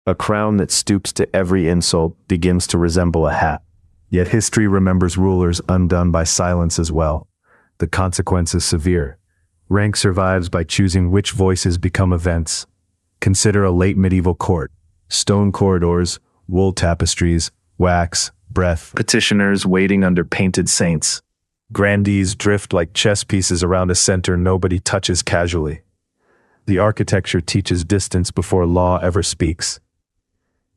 A crown that stoops to every insult begins to resemble a hat. Yet history remembers rulers undone by silence as well. The consequence is severe. Rank survives by choosing which voices become events. Consider a late medieval court. Stone corridors, wool tapestries, wax, breath, petitioners waiting under painted saints. Grandees drift like chess pieces around a center nobody touches casually. The architecture teaches distance before law ever speaks.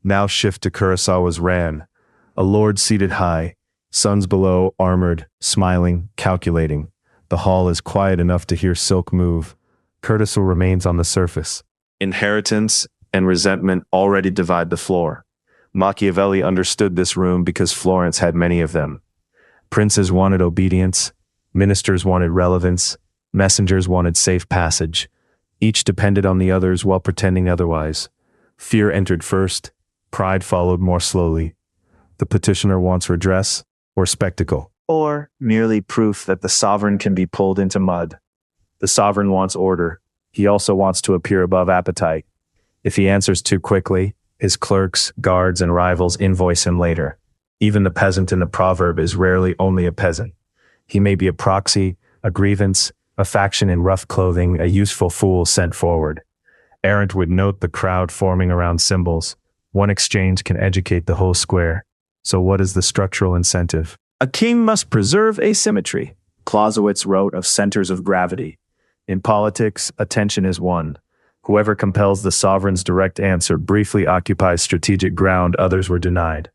Now shift to Kurosawa's Ran, a lord seated high, sons below, armored, smiling, calculating. The hall is quiet enough to hear silk move. Courtesy remains on the surface. Inheritance and resentment already divide the floor. Machiavelli understood this room because Florence had many of them. Princes wanted obedience, ministers wanted relevance, messengers wanted safe passage. Each depended on the others while pretending otherwise. Fear entered first, pride followed more slowly. The petitioner wants redress or spectacle, or merely proof that the sovereign can be pulled into mud. The sovereign wants order. He also wants to appear above appetite. If he answers too quickly, his clerks, guards, and rivals invoice him later. Even the peasant in the proverb is rarely only a peasant. He may be a proxy, a grievance, a faction in rough clothing, a useful fool sent forward. Arendt would note the crowd forming around symbols. One exchange can educate the whole square. So what is the structural incentive? A king must preserve asymmetry. Clausewitz wrote of centers of gravity. In politics, attention is one. Whoever compels the sovereign's direct answer briefly occupies strategic ground others were denied.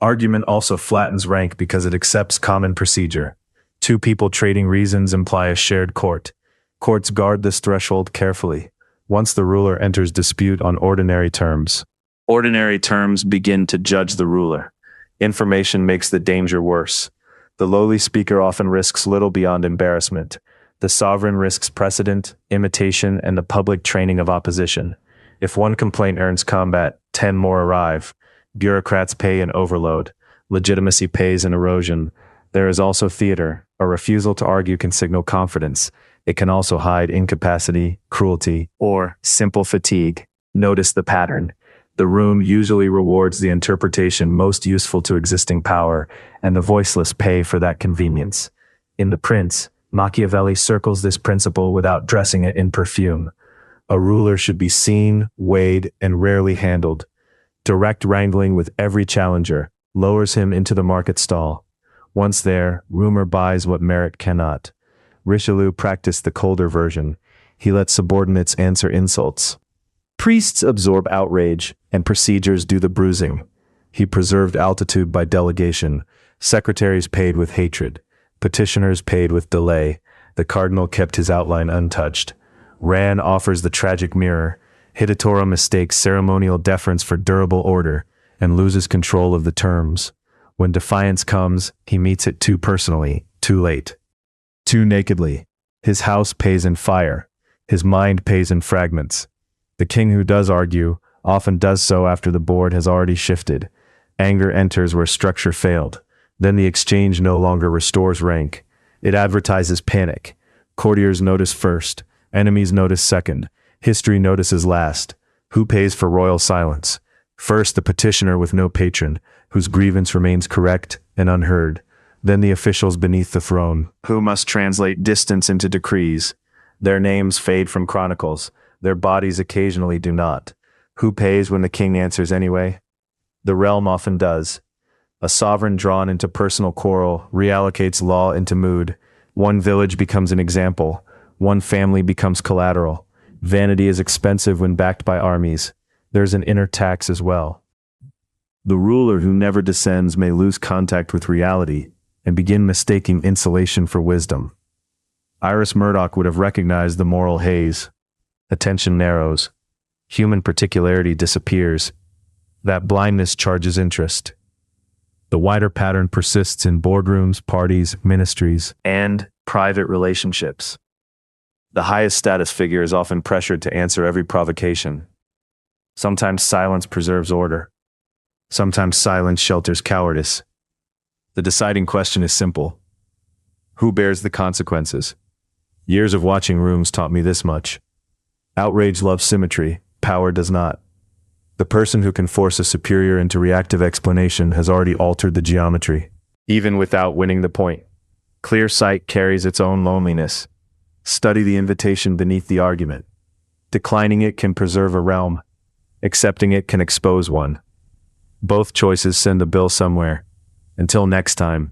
Argument also flattens rank because it accepts common procedure. Two people trading reasons imply a shared court. Courts guard this threshold carefully. Once the ruler enters dispute on ordinary terms begin to judge the ruler. Information makes the danger worse. The lowly speaker often risks little beyond embarrassment. The sovereign risks precedent, imitation, and the public training of opposition. If one complaint earns combat, 10 more arrive. Bureaucrats pay an overload. Legitimacy pays an erosion. There is also theater. A refusal to argue can signal confidence. It can also hide incapacity, cruelty, or simple fatigue. Notice the pattern. The room usually rewards the interpretation most useful to existing power, and the voiceless pay for that convenience. In The Prince, Machiavelli circles this principle without dressing it in perfume. A ruler should be seen, weighed, and rarely handled. Direct wrangling with every challenger lowers him into the market stall. Once there, rumor buys what merit cannot. Richelieu practiced the colder version. He let subordinates answer insults. Priests absorb outrage, and procedures do the bruising. He preserved altitude by delegation. Secretaries paid with hatred. Petitioners paid with delay. The cardinal kept his outline untouched. Ran offers the tragic mirror. Hidetora mistakes ceremonial deference for durable order and loses control of the terms. When defiance comes, he meets it too personally, too late, too nakedly. His house pays in fire. His mind pays in fragments. The king who does argue often does so after the board has already shifted. Anger enters where structure failed. Then the exchange no longer restores rank. It advertises panic. Courtiers notice first. Enemies notice second. History notices last. Who pays for royal silence? First, the petitioner with no patron, whose grievance remains correct and unheard. Then the officials beneath the throne, who must translate distance into decrees. Their names fade from chronicles. Their bodies occasionally do not. Who pays when the king answers anyway? The realm often does. A sovereign drawn into personal quarrel reallocates law into mood. One village becomes an example. One family becomes collateral. Vanity is expensive when backed by armies. There's an inner tax as well. The ruler who never descends may lose contact with reality and begin mistaking insulation for wisdom. Iris Murdoch would have recognized the moral haze. Attention narrows. Human particularity disappears. That blindness charges interest. The wider pattern persists in boardrooms, parties, ministries, and private relationships. The highest status figure is often pressured to answer every provocation. Sometimes silence preserves order. Sometimes silence shelters cowardice. The deciding question is simple. Who bears the consequences? Years of watching rooms taught me this much. Outrage loves symmetry, power does not. The person who can force a superior into reactive explanation has already altered the geometry, even without winning the point. Clear sight carries its own loneliness. Study the invitation beneath the argument. Declining it can preserve a realm. Accepting it can expose one. Both choices send a bill somewhere. Until next time.